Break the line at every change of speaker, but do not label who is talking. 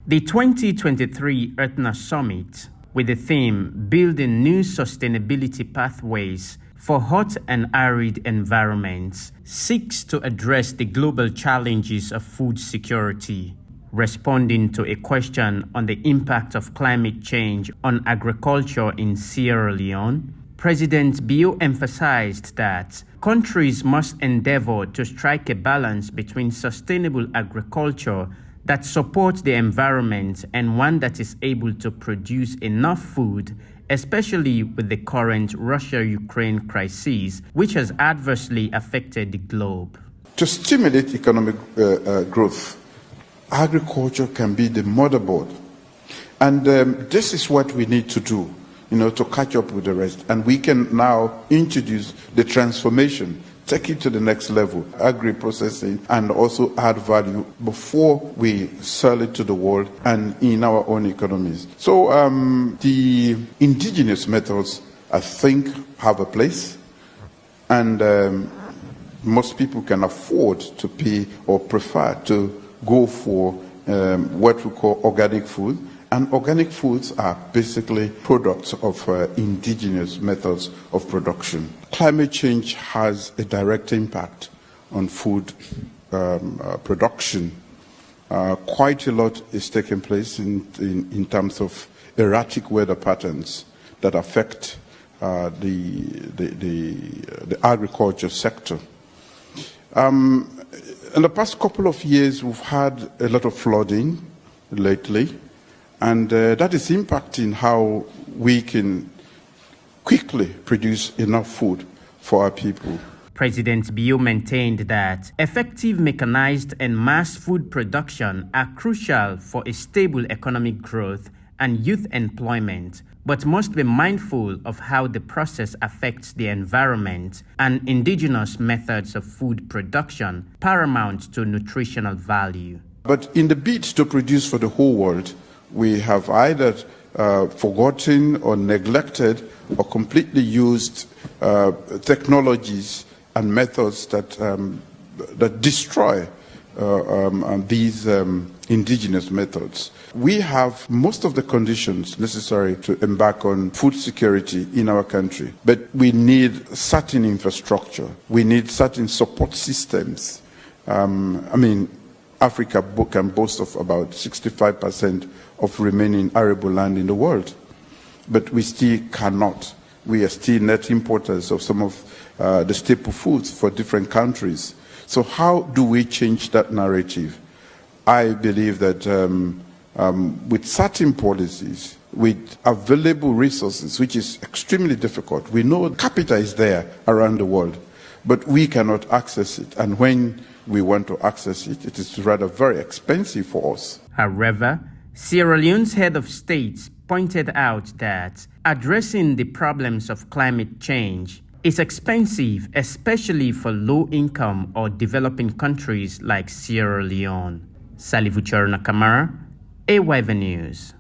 The 2023 Earthna Summit, with the theme Building New Sustainability Pathways for Hot and Arid Environments, seeks to address the global challenges of food security, responding to a question on the impact of climate change on agriculture in Sierra Leone. President Bio emphasized that countries must endeavor to strike a balance between sustainable agriculture that supports the environment and one that is able to produce enough food, especially with the current Russia-Ukraine crisis, which has adversely affected the globe.
To stimulate economic growth, agriculture can be the motherboard. And this is what we need to do, to catch up with the rest. And we can now introduce the transformation, take it to the next level, agri-processing, and also add value before we sell it to the world and in our own economies. So the indigenous methods, I think, have a place. And most people can afford to pay or prefer to go for what we call organic food. And organic foods are basically products of indigenous methods of production. Climate change has a direct impact on food production. Quite a lot is taking place in terms of erratic weather patterns that affect the agriculture sector. In the past couple of years, we've had a lot of flooding lately. And that is impacting how we can quickly produce enough food for our people.
President Bio maintained that effective mechanized and mass food production are crucial for a stable economic growth and youth employment, but must be mindful of how the process affects the environment and indigenous methods of food production, paramount to nutritional value.
But in the bid to produce for the whole world, we have either forgotten or neglected or completely used technologies and methods that destroy these indigenous methods. We have most of the conditions necessary to embark on food security in our country, but we need certain infrastructure. We need certain support systems. Africa can boast of about 65% of remaining arable land in the world, but we still cannot. We are still net importers of some of the staple foods for different countries. So how do we change that narrative? I believe that with certain policies, with available resources, which is extremely difficult, we know capital is there around the world, but we cannot access it. And when we want to access it, it is rather very expensive for us.
However, Sierra Leone's head of state pointed out that addressing the problems of climate change is expensive, especially for low-income or developing countries like Sierra Leone. Salivu Charna Kamara, AYV News.